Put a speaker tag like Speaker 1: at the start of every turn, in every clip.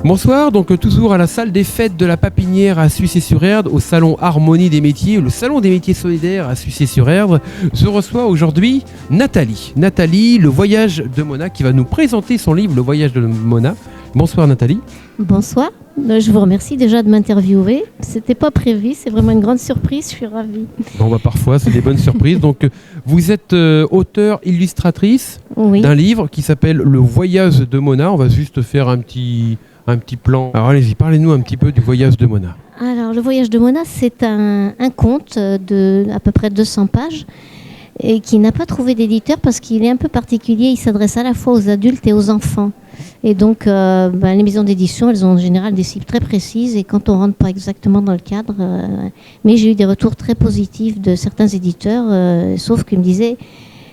Speaker 1: Bonsoir, donc toujours à la salle des fêtes de la Papinière à Sucy-sur-Erdre, au salon Harmonie des métiers, le salon des métiers solidaires à Sucy-sur-Erdre. Je reçois aujourd'hui Nathalie. Nathalie, le voyage de Mona, qui va nous présenter son livre, Le voyage de Mona. Bonsoir Nathalie.
Speaker 2: Bonsoir, je vous remercie déjà de m'interviewer. C'était pas prévu, c'est vraiment une grande surprise, je suis ravie.
Speaker 1: Bon, parfois c'est des bonnes surprises. Donc vous êtes auteure, illustratrice d'un livre qui s'appelle Le voyage de Mona. On va juste faire un petit plan. Alors allez-y, parlez-nous un petit peu du voyage de Mona.
Speaker 2: Alors le voyage de Mona, c'est un conte de à peu près 200 pages et qui n'a pas trouvé d'éditeur parce qu'il est un peu particulier. Il s'adresse à la fois aux adultes et aux enfants. Et donc les maisons d'édition, elles ont en général des cibles très précises et quand on rentre pas exactement dans le cadre, mais j'ai eu des retours très positifs de certains éditeurs, sauf qu'ils me disaient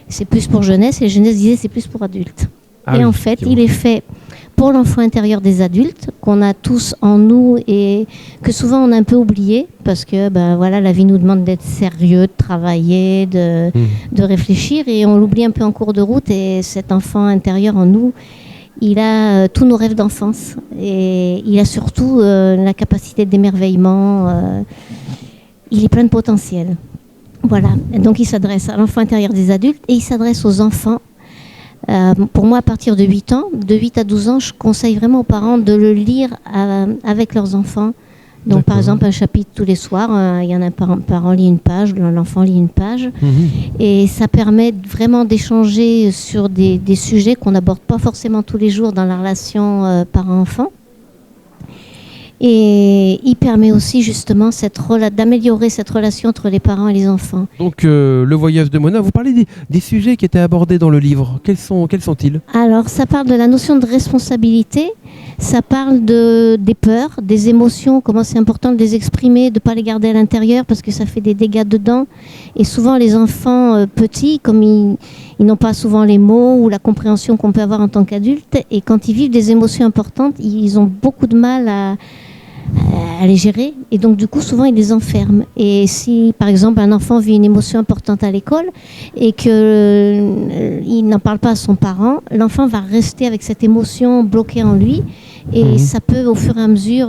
Speaker 2: c'est plus pour jeunesse et les jeunesses disaient c'est plus pour adultes. En fait, il est fait pour l'enfant intérieur des adultes, qu'on a tous en nous et que souvent on a un peu oublié, parce que la vie nous demande d'être sérieux, de travailler, de réfléchir, et on l'oublie un peu en cours de route. Et cet enfant intérieur en nous, il a tous nos rêves d'enfance, et il a surtout la capacité d'émerveillement, il est plein de potentiel. Voilà, donc il s'adresse à l'enfant intérieur des adultes, et il s'adresse aux enfants. Pour moi, à partir de 8 ans, de 8 à 12 ans, je conseille vraiment aux parents de le lire avec leurs enfants. Donc, par exemple, un chapitre tous les soirs, il y en a un parent lit une page, l'enfant lit une page. Et ça permet vraiment d'échanger sur des sujets qu'on n'aborde pas forcément tous les jours dans la relation parent-enfant. Et il permet aussi justement d'améliorer cette relation entre les parents et les enfants.
Speaker 1: Donc le voyage de Mona, vous parlez des sujets qui étaient abordés dans le livre. Quels sont-ils ? Alors
Speaker 2: ça parle de la notion de responsabilité, ça parle des peurs, des émotions, comment c'est important de les exprimer, de ne pas les garder à l'intérieur parce que ça fait des dégâts dedans. Et souvent les enfants petits, comme ils n'ont pas souvent les mots ou la compréhension qu'on peut avoir en tant qu'adulte, et quand ils vivent des émotions importantes, ils ont beaucoup de mal à les gérer, et donc du coup souvent ils les enferment. Et si par exemple un enfant vit une émotion importante à l'école et qu'il n'en parle pas à son parent, l'enfant va rester avec cette émotion bloquée en lui, et ça peut au fur et à mesure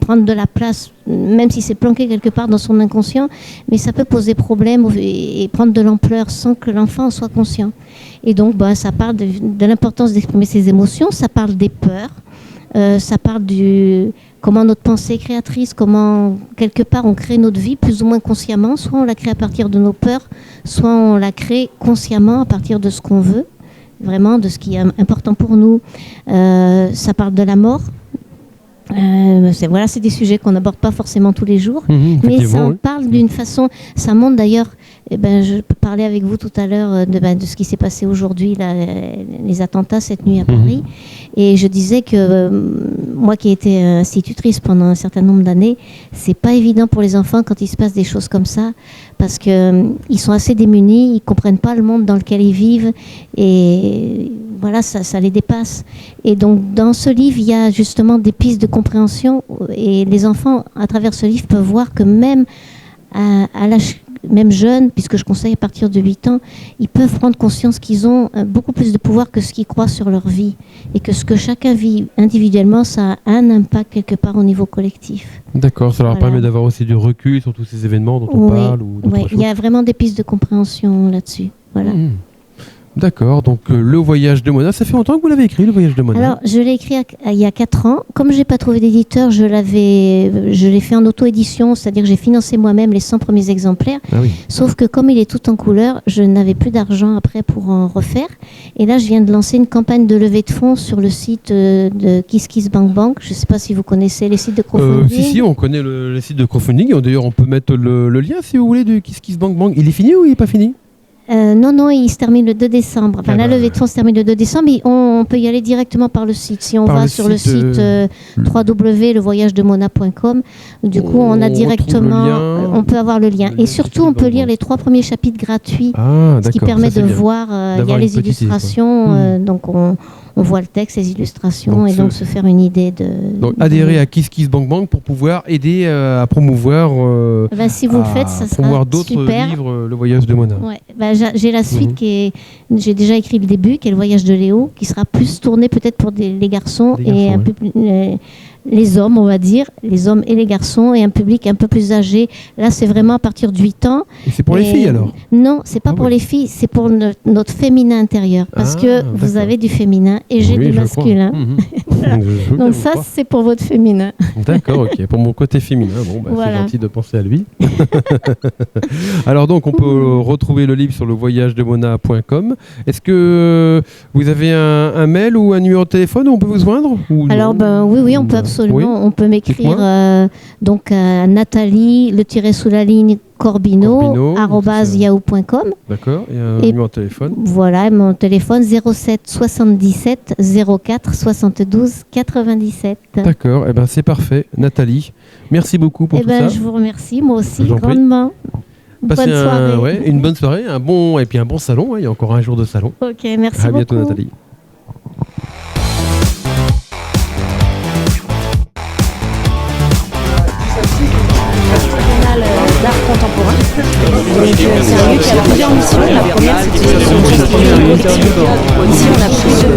Speaker 2: prendre de la place, même si c'est planqué quelque part dans son inconscient, mais ça peut poser problème et prendre de l'ampleur sans que l'enfant en soit conscient. Et donc ça parle de l'importance d'exprimer ses émotions, ça parle des peurs, ça parle comment notre pensée est créatrice, comment quelque part on crée notre vie plus ou moins consciemment, soit on la crée à partir de nos peurs, soit on la crée consciemment à partir de ce qu'on veut, vraiment de ce qui est important pour nous. Ça parle de la mort. C'est des sujets qu'on n'aborde pas forcément tous les jours, mais ça en parle d'une façon, ça montre d'ailleurs, je peux parler avec vous tout à l'heure de ce qui s'est passé aujourd'hui, les attentats cette nuit à Paris, et je disais que moi qui ai été institutrice pendant un certain nombre d'années, c'est pas évident pour les enfants quand il se passe des choses comme ça, parce que ils sont assez démunis, ils comprennent pas le monde dans lequel ils vivent, et voilà, ça les dépasse. Et donc dans ce livre, il y a justement des pistes de compréhension, et les enfants à travers ce livre peuvent voir que même à l'âge même jeune, puisque je conseille à partir de 8 ans, ils peuvent prendre conscience qu'ils ont beaucoup plus de pouvoir que ce qu'ils croient sur leur vie, et que ce que chacun vit individuellement, ça a un impact quelque part au niveau collectif.
Speaker 1: D'accord, ça leur permet d'avoir aussi du recul sur tous ces événements dont on parle.
Speaker 2: Oui, il y a vraiment des pistes de compréhension là-dessus. Voilà.
Speaker 1: D'accord, donc le voyage de Mona, ça fait longtemps que vous l'avez écrit, le voyage de Mona?
Speaker 2: Alors, je l'ai écrit il y a 4 ans. Comme je n'ai pas trouvé d'éditeur, je l'ai fait en auto-édition, c'est-à-dire que j'ai financé moi-même les 100 premiers exemplaires.
Speaker 1: Ah oui.
Speaker 2: Sauf que comme il est tout en couleur, je n'avais plus d'argent après pour en refaire. Et là, je viens de lancer une campagne de levée de fonds sur le site de KissKissBankBank. Je ne sais pas si vous connaissez les sites de crowdfunding.
Speaker 1: Si, on connaît le site de crowdfunding. D'ailleurs, on peut mettre le lien, si vous voulez, de KissKissBankBank. Il est fini ou il n'est pas fini?
Speaker 2: Non, il se termine le 2 décembre. Enfin, la levée de fonds se termine le 2 décembre, mais on peut y aller directement par le site. Si on va sur le site www.levoyagedemona.com, du coup, on a directement, on peut avoir le lien. Et surtout, on peut lire les 3 premiers chapitres gratuits, ce qui permet de voir, il y a les illustrations, donc on voit le texte, les illustrations, donc se faire une idée de...
Speaker 1: Donc adhérer à KissKissBankBank pour pouvoir aider à promouvoir,
Speaker 2: si vous le faites, ça sera
Speaker 1: promouvoir d'autres
Speaker 2: super.
Speaker 1: livres, Le voyage de Mona.
Speaker 2: Ouais. j'ai la suite j'ai déjà écrit le début, qui est le voyage de Léo, qui sera plus tourné peut-être pour les garçons et un peu plus, les hommes, on va dire, les hommes et les garçons, et un public un peu plus âgé. Là, c'est vraiment à partir de 8 ans.
Speaker 1: Et c'est pour les filles alors?
Speaker 2: Non, c'est pas pour les filles, c'est pour notre féminin intérieur. Parce que vous avez du féminin et j'ai du masculin. Voilà. Donc ça, c'est pour votre féminin.
Speaker 1: D'accord, ok. Pour mon côté féminin, c'est gentil de penser à lui. Alors donc, on peut retrouver le livre sur le voyagedemona.com. Est-ce que vous avez un mail ou un numéro de téléphone où on peut vous joindre?
Speaker 2: Alors, oui, on peut absolument. On peut m'écrire donc à Nathalie, _Corbino@yahoo.com.
Speaker 1: D'accord, et un numéro de téléphone.
Speaker 2: Voilà, mon téléphone 07 77 04 72 97.
Speaker 1: D'accord, c'est parfait. Nathalie, merci beaucoup pour tout ça.
Speaker 2: Je vous remercie, moi aussi, grandement.
Speaker 1: Passez une bonne soirée, un bon salon. Il y a encore un jour de salon.
Speaker 2: Ok, merci beaucoup.
Speaker 1: À bientôt, Nathalie.
Speaker 3: D'art contemporain. Donc c'est un lieu qui a plusieurs missions. La première, c'était ici on a plusieurs